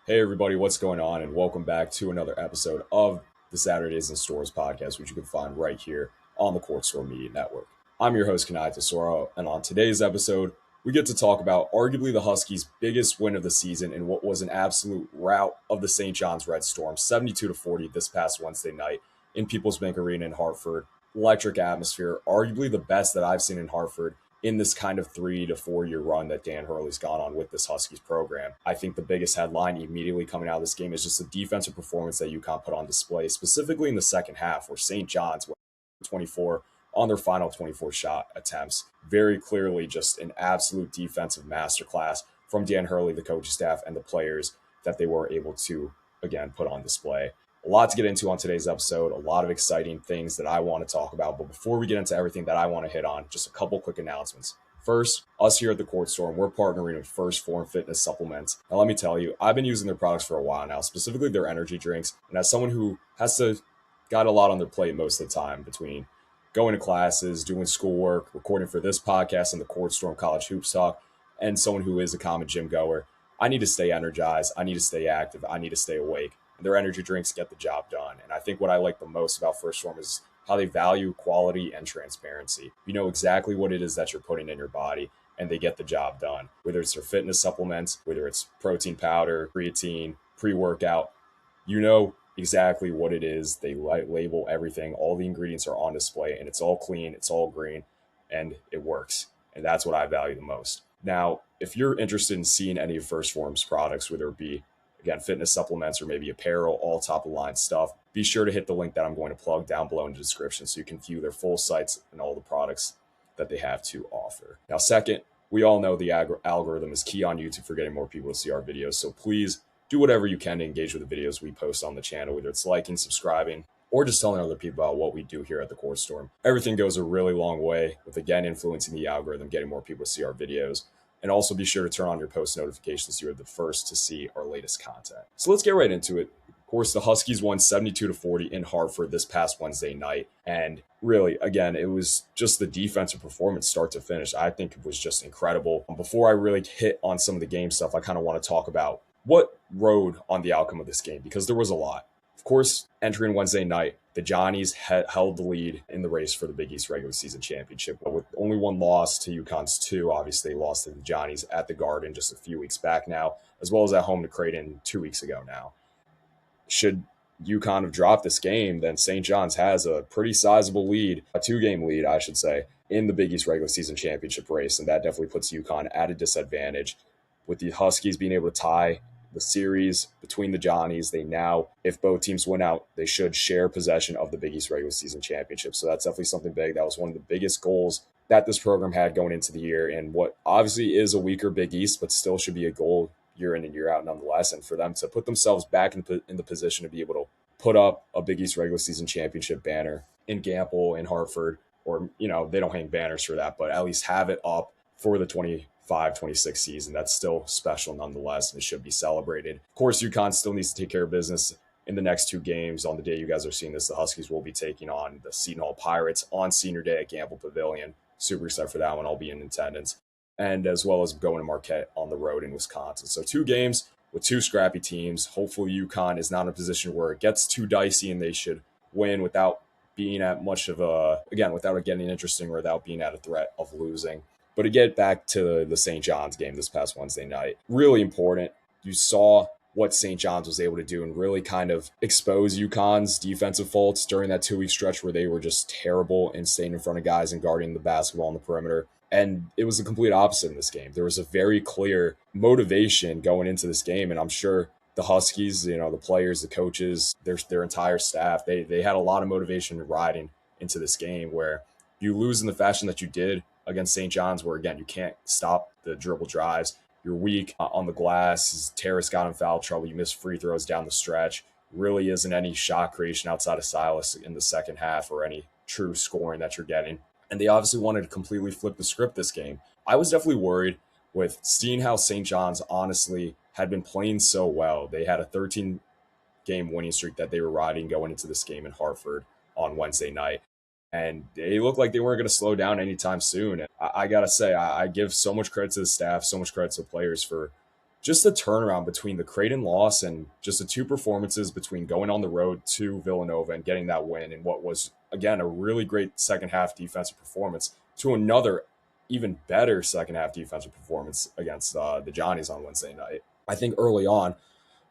Hey everybody, what's going on? And welcome back to another episode of the Saturdays in Stores podcast, which you can find right here on the Court Store Media Network. I'm your host, Kanaye, and on today's episode, we get to talk about arguably the Huskies' biggest win of the season in what was an absolute rout of the St. John's Red Storm, 72-40 this past Wednesday night in People's Bank Arena in Hartford. Electric atmosphere, arguably the best that I've seen in Hartford in this kind of 3 to 4 year run that Dan Hurley's gone on with this Huskies program. I think the biggest headline immediately coming out of this game is just the defensive performance that UConn put on display, specifically in the second half, where St. John's went 24 on their final 24 shot attempts. Very clearly just an absolute defensive masterclass from Dan Hurley, the coaching staff, and the players that they were able to, again, put on display. A lot to get into on today's episode, a lot of exciting things that I want to talk about. But before we get into everything that I want to hit on, just a couple quick announcements. First, us here at the Court Store, we're partnering with Phorm Fitness Supplements. Now, let me tell you, I've been using their products for a while now, specifically their energy drinks. And as someone who got a lot on their plate most of the time between going to classes, doing schoolwork, recording for this podcast and the Court Store College Hoops Talk, and someone who is a common gym goer, I need to stay energized. I need to stay active. I need to stay awake. Their energy drinks get the job done. And I think what I like the most about Phorm is how they value quality and transparency. You know exactly what it is that you're putting in your body, and they get the job done. Whether it's their fitness supplements, whether it's protein powder, creatine, pre-workout, you know exactly what it is. They label everything. All the ingredients are on display, and it's all clean, it's all green, and it works. And that's what I value the most. Now, if you're interested in seeing any of Phorm's products, whether it be again, fitness supplements or maybe apparel, all top of the line stuff, be sure to hit the link that I'm going to plug down below in the description so you can view their full sites and all the products that they have to offer. Now, second, we all know the algorithm is key on YouTube for getting more people to see our videos. So please do whatever you can to engage with the videos we post on the channel, whether it's liking, subscribing, or just telling other people about what we do here at the Court Storm. Everything goes a really long way with, again, influencing the algorithm, getting more people to see our videos. And also be sure to turn on your post notifications so you're the first to see our latest content. So let's get right into it. Of course, the Huskies won 72-40 in Hartford this past Wednesday night. And really, again, it was just the defensive performance start to finish. I think it was just incredible. Before I really hit on some of the game stuff, I kind of want to talk about what rode on the outcome of this game, because there was a lot. Of course, entering Wednesday night, the Johnnies held the lead in the race for the Big East regular season championship. But with only one loss to UConn's two, obviously they lost to the Johnnies at the Garden just a few weeks back now, as well as at home to Creighton 2 weeks ago now. Should UConn have dropped this game, then St. John's has a pretty sizable lead, a 2-game lead, I should say, in the Big East regular season championship race. And that definitely puts UConn at a disadvantage. With the Huskies being able to tie the series between the Johnnies, they now, if both teams win out, they should share possession of the Big East regular season championship. So that's definitely something big. That was one of the biggest goals that this program had going into the year, and what obviously is a weaker Big East, but still should be a goal year in and year out nonetheless. And for them to put themselves back in the position to be able to put up a Big East regular season championship banner in Gamble, in Hartford, or, you know, they don't hang banners for that, but at least have it up for the 25-26 season. That's still special nonetheless, and it should be celebrated. Of course, UConn still needs to take care of business in the next 2 games. On the day you guys are seeing this, the Huskies will be taking on the Seton Hall Pirates on senior day at Gamble Pavilion. Super excited for that one. I'll be in attendance. And as well as going to Marquette on the road in Wisconsin. So 2 games with 2 scrappy teams. Hopefully UConn is not in a position where it gets too dicey and they should win without being at much of a, again, without it getting interesting or without being at a threat of losing. But to get back to the St. John's game this past Wednesday night, really important. You saw what St. John's was able to do and really kind of expose UConn's defensive faults during that 2-week stretch where they were just terrible in staying in front of guys and guarding the basketball on the perimeter. And it was the complete opposite in this game. There was a very clear motivation going into this game, and I'm sure the Huskies, you know, the players, the coaches, their entire staff, they had a lot of motivation riding into this game, where you lose in the fashion that you did against St. John's, where, again, you can't stop the dribble drives. You're weak on the glass. Terrace got in foul trouble. You miss free throws down the stretch. Really isn't any shot creation outside of Silas in the second half or any true scoring that you're getting. And they obviously wanted to completely flip the script this game. I was definitely worried with seeing how St. John's honestly had been playing so well. They had a 13-game winning streak that they were riding going into this game in Hartford on Wednesday night. And they looked like they weren't going to slow down anytime soon. And I got to say, I give so much credit to the staff, so much credit to the players for just the turnaround between the Creighton loss and just the two performances between going on the road to Villanova and getting that win and what was, again, a really great second half defensive performance to another even better second half defensive performance against the Johnnies on Wednesday night. I think early on,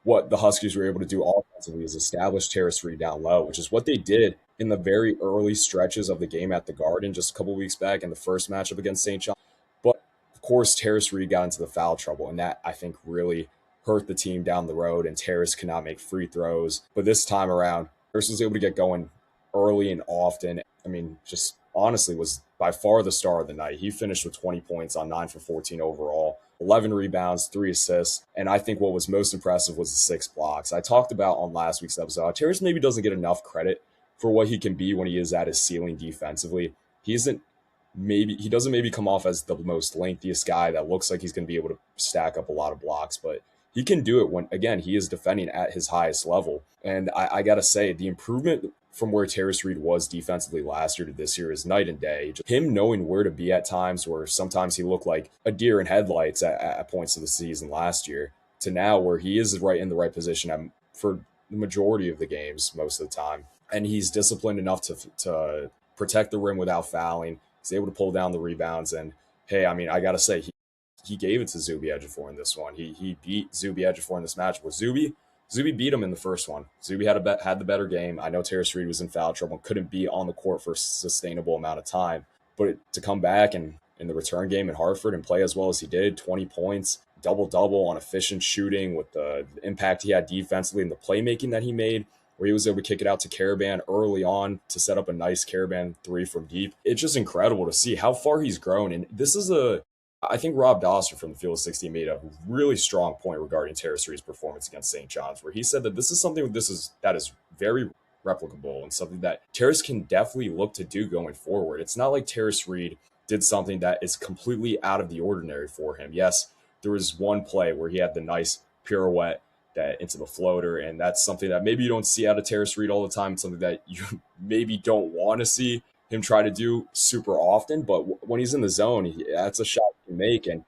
what the Huskies were able to do offensively is establish Terrace Reed down low, which is what they did in the very early stretches of the game at the Garden just a couple weeks back in the first matchup against St. John. But of course, Terrace Reed got into the foul trouble, and that I think really hurt the team down the road. And Terrace could not make free throws. But this time around, Terrace was able to get going early and often. I mean, just honestly was by far the star of the night. He finished with 20 points on 9 for 14 overall, 11 rebounds, 3 assists. And I think what was most impressive was the 6 blocks. I talked about on last week's episode, Terrace maybe doesn't get enough credit for what he can be when he is at his ceiling defensively. He doesn't maybe come off as the most lengthiest guy that looks like he's going to be able to stack up a lot of blocks, but he can do it when, again, he is defending at his highest level. And I got to say, the improvement from where Terrace Reed was defensively last year to this year is night and day. Just him knowing where to be at times, where sometimes he looked like a deer in headlights at points of the season last year, to now where he is right in the right position for the majority of the games most of the time. And he's disciplined enough to protect the rim without fouling. He's able to pull down the rebounds. And hey, I mean, I got to say, he gave it to Zuby Ejiofor in this one. He beat Zuby Ejiofor in this match. Where Zuby beat him in the first one. Zuby had the better game. I know Terrace Reed was in foul trouble and couldn't be on the court for a sustainable amount of time. But to come back and in the return game in Hartford and play as well as he did, 20 points, double-double on efficient shooting with the impact he had defensively and the playmaking that he made, where he was able to kick it out to Caravan early on to set up a nice Caravan 3 from deep. It's just incredible to see how far he's grown. And this is I think Rob Doster from the Field of 60 made a really strong point regarding Terrace Reed's performance against St. John's, where he said that this is something that is very replicable and something that Terrace can definitely look to do going forward. It's not like Terrace Reed did something that is completely out of the ordinary for him. Yes, there was one play where he had the nice pirouette that into the floater, and that's something that maybe you don't see out of Terrace Reed all the time. It's something that you maybe don't want to see him try to do super often, but when he's in the zone, that's a shot he can make. And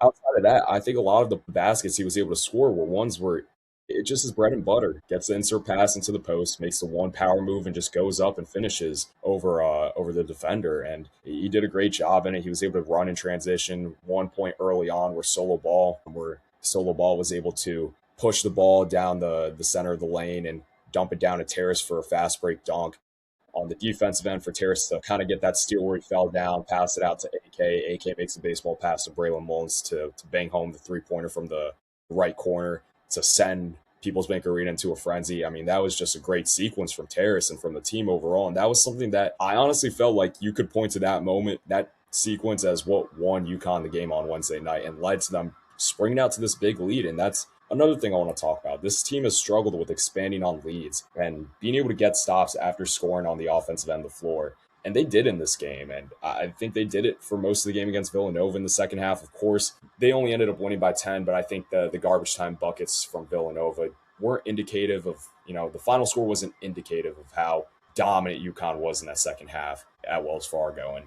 outside of that, I think a lot of the baskets he was able to score were ones where it just is bread and butter. Gets the insert pass into the post, makes the one power move, and just goes up and finishes over the defender. And he did a great job in it. He was able to run in transition. 1 point early on where Solo Ball was able to push the ball down the center of the lane and dump it down to Terrace for a fast break dunk. On the defensive end for Terrace to kind of get that steal where he fell down, pass it out to AK. AK makes a baseball pass to Braylon Mullins to bang home the three-pointer from the right corner to send People's Bank Arena into a frenzy. I mean, that was just a great sequence from Terrace and from the team overall. And that was something that I honestly felt like you could point to that moment, that sequence, as what won UConn the game on Wednesday night and led to them springing out to this big lead. And that's another thing I want to talk about. This team has struggled with expanding on leads and being able to get stops after scoring on the offensive end of the floor. And they did in this game. And I think they did it for most of the game against Villanova in the second half. Of course, they only ended up winning by 10, but I think the garbage time buckets from Villanova weren't indicative of, the final score wasn't indicative of how dominant UConn was in that second half at Wells Fargo. And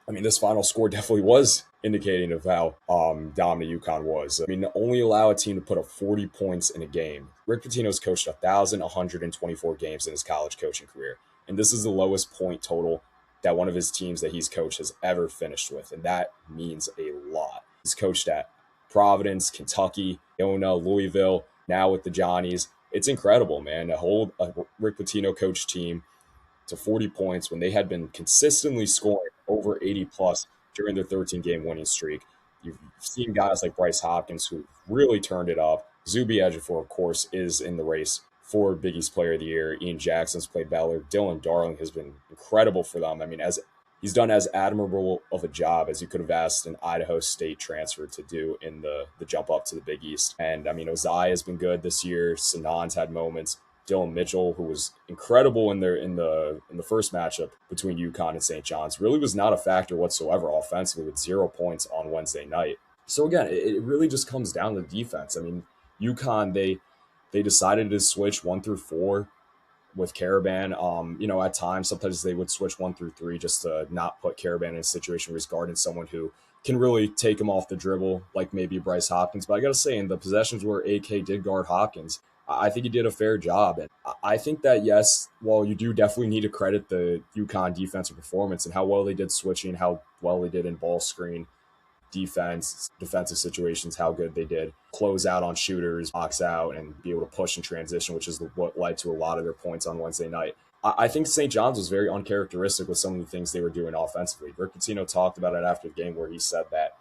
I mean, this final score definitely was indicating of how dominant UConn was. I mean, only allow a team to put up 40 points in a game. Rick Pitino's coached 1,124 games in his college coaching career. And this is the lowest point total that one of his teams that he's coached has ever finished with. And that means a lot. He's coached at Providence, Kentucky, Iona, Louisville, now with the Johnnies. It's incredible, man, to hold a Rick Pitino coach team to 40 points when they had been consistently scoring over 80 plus during their 13-game winning streak. You've seen guys like Bryce Hopkins who really turned it up. Zuby Ejiofor, of course, is in the race for Big East Player of the Year. Ian Jackson's played better. Dylan Darling has been incredible for them. I mean, he's done as admirable of a job as you could have asked an Idaho State transfer to do in the jump up to the Big East. And I mean, Ozai has been good this year. Sanan's had moments. Dylan Mitchell, who was incredible in the first matchup between UConn and St. John's, really was not a factor whatsoever offensively with 0 points on Wednesday night. So again, it really just comes down to defense. I mean, UConn, they decided to switch 1 through 4 with Caravan. At times, sometimes they would switch 1 through 3 just to not put Caravan in a situation where he's guarding someone who can really take him off the dribble like maybe Bryce Hopkins. But I got to say, in the possessions where AK did guard Hopkins, I think he did a fair job. And I think that, yes, well, you do definitely need to credit the UConn defensive performance and how well they did switching, how well they did in ball screen defense, defensive situations, how good they did close out on shooters, box out, and be able to push in transition, which is what led to a lot of their points on Wednesday night. I think St. John's was very uncharacteristic with some of the things they were doing offensively. Rick Pitino talked about it after the game where he said that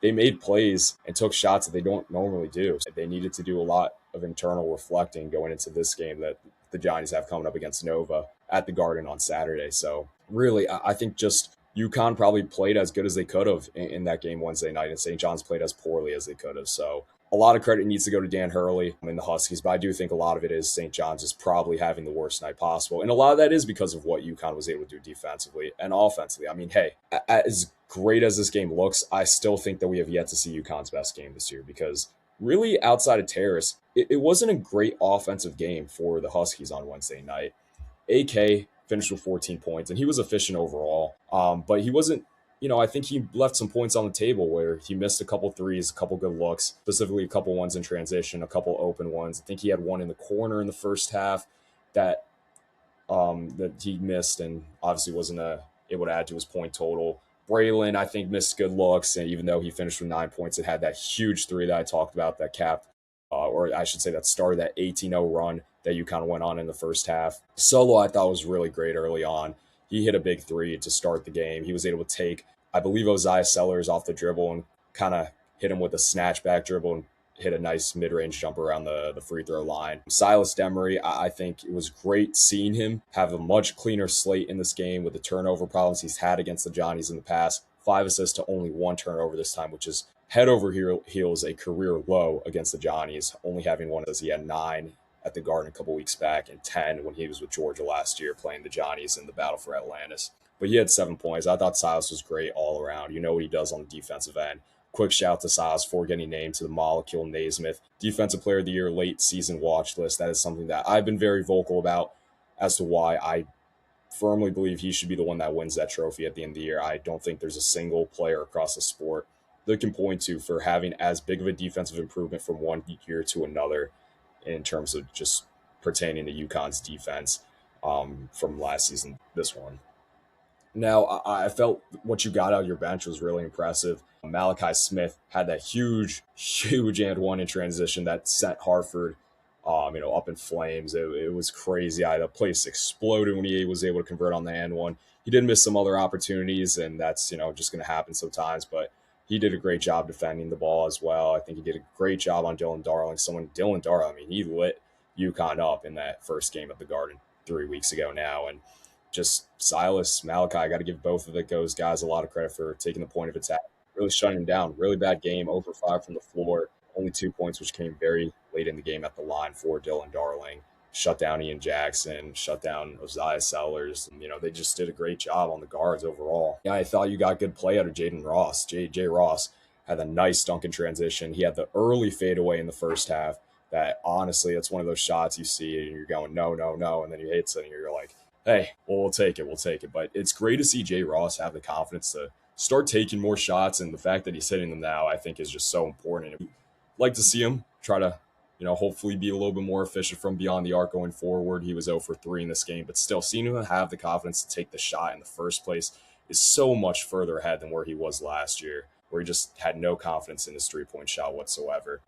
they made plays and took shots that they don't normally do. They needed to do a lot of internal reflecting going into this game that the Johnnies have coming up against Nova at the Garden on Saturday. So really, I think just UConn probably played as good as they could have in that game Wednesday night, and St. John's played as poorly as they could have. So a lot of credit needs to go to Dan Hurley and the Huskies, but I do think a lot of it is St. John's is probably having the worst night possible. And a lot of that is because of what UConn was able to do defensively and offensively. I mean, hey, as great as this game looks, I still think that we have yet to see UConn's best game this year because really outside of Terrace, it wasn't a great offensive game for the Huskies on Wednesday night. AK finished with 14 points, and he was efficient overall. But he wasn't, I think he left some points on the table where he missed a couple threes, a couple good looks, specifically a couple ones in transition, a couple open ones. I think he had one in the corner in the first half that that he missed and obviously wasn't able to add to his point total. Braylon, I think, missed good looks, and even though he finished with 9 points, it had that huge three that I talked about that capped, or I should say that started that 18-0 run that you kind of went on in the first half. Solo, I thought, was really great early on. He hit a big three to start the game. He was able to take, I believe, Oziah Sellers off the dribble and kind of hit him with a snatch back dribble and hit a nice mid-range jumper around the free throw line. Silas Demery, I think it was great seeing him have a much cleaner slate in this game with the turnover problems he's had against the Johnnies in the past. 5 assists to only 1 turnover this time, which is head over heels a career low against the Johnnies, only having one as he had 9 at the Garden a couple weeks back and 10 when he was with Georgia last year playing the Johnnies in the battle for Atlantis. But he had 7 points. I thought Silas was great all around. You know what he does on the defensive end. Quick shout to Silas for getting named to the Molecule Naismith Defensive Player of the Year late season watch list. That is something that I've been very vocal about as to why I firmly believe he should be the one that wins that trophy at the end of the year. I don't think there's a single player across the sport that can point to for having as big of a defensive improvement from one year to another in terms of just pertaining to UConn's defense from last season, this one. Now, I felt what you got out of your bench was really impressive. Malachi Smith had that huge and one in transition that sent Hartford, up in flames. It was crazy. The place exploded when he was able to convert on the and one. He did miss some other opportunities, and that's just going to happen sometimes. But he did a great job defending the ball as well. I think he did a great job on Dylan Darling. Dylan Darling, he lit UConn up in that first game at the Garden 3 weeks ago now, and just Silas, Malachi, I got to give both of those guys a lot of credit for taking the point of attack, really shutting him down. Really bad game, over 5 from the floor, only 2 points, which came very late in the game at the line for Dylan Darling. Shut down Ian Jackson, shut down Oziah Sellers. They just did a great job on the guards overall. Yeah, I thought you got good play out of Jaden Ross. J. Ross had a nice dunk in transition. He had the early fadeaway in the first half that, honestly, it's one of those shots you see and you're going, no, and then he hits it and you're like, hey, well, we'll take it. But it's great to see Jay Ross have the confidence to start taking more shots, and the fact that he's hitting them now, I think, is just so important. I'd like to see him try to, hopefully be a little bit more efficient from beyond the arc going forward. He was 0 for 3 in this game, but still, seeing him have the confidence to take the shot in the first place is so much further ahead than where he was last year, where he just had no confidence in his three-point shot whatsoever.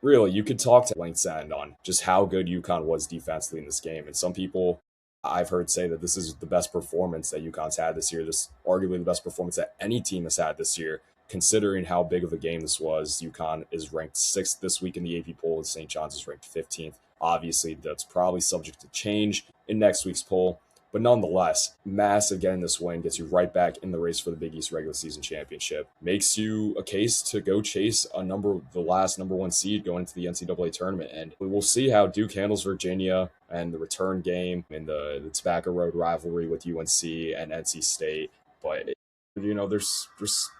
Really, you could talk to length's end on just how good UConn was defensively in this game, and some people I've heard say that this is the best performance that UConn's had this year. This arguably the best performance that any team has had this year, considering how big of a game this was. UConn is ranked 6th this week in the AP poll, and St. John's is ranked 15th. Obviously, that's probably subject to change in next week's poll. But nonetheless, massive getting this win gets you right back in the race for the Big East regular season championship. Makes you a case to go chase the last number 1 seed going into the NCAA tournament. And we will see how Duke handles Virginia and the return game in the Tobacco Road rivalry with UNC and NC State. But, there's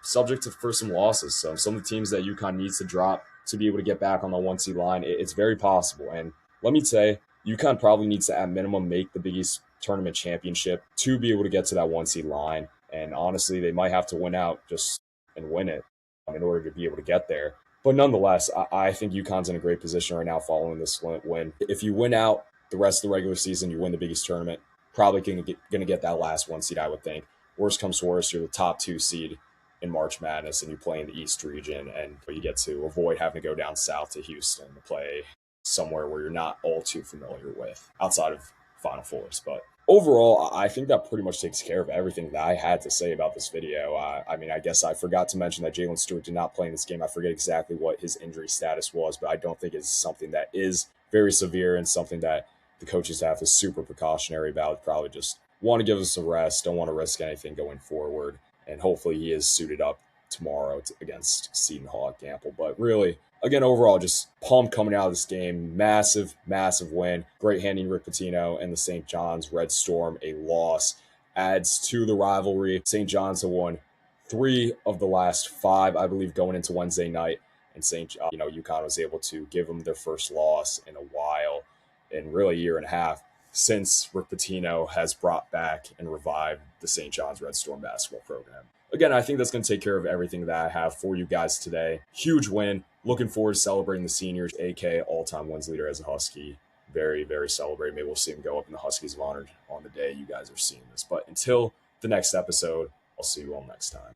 subject for some losses. So some of the teams that UConn needs to drop to be able to get back on the 1 seed line, it's very possible. And let me say, UConn probably needs to, at minimum, make the Big East tournament championship to be able to get to that 1 seed line And honestly, they might have to win out just and win it in order to be able to get there. But nonetheless, I think UConn's in a great position right now following this win. If you win out the rest of the regular season, you win the biggest tournament, probably going to get that last one seed, I would think. Worst comes to worst, you're the top 2 seed in March Madness, and you play in the East region, and you get to avoid having to go down south to Houston to play somewhere where you're not all too familiar with outside of Final Fours. But overall, I think that pretty much takes care of everything that I had to say about this video. I mean, I guess I forgot to mention that Jalen Stewart did not play in this game. I forget exactly what his injury status was, but I don't think it's something that is very severe and something that the coaches have is super precautionary about. Probably just want to give us a rest, don't want to risk anything going forward, and hopefully he is suited up tomorrow against Seton Hall at Gamble. But really, again, overall, just pumped coming out of this game. Massive, massive win. Great handing Rick Pitino and the St. John's Red Storm a loss. Adds to the rivalry. St. John's have won 3 of the last 5, I believe, going into Wednesday night. And UConn was able to give them their first loss in a while, in really a year and a half, since Rick Pitino has brought back and revived the St. John's Red Storm basketball program. Again, I think that's going to take care of everything that I have for you guys today. Huge win. Looking forward to celebrating the seniors. AK, all-time wins leader as a Husky. Very, very celebrated. Maybe we'll see him go up in the Huskies of Honor on the day you guys are seeing this. But until the next episode, I'll see you all next time.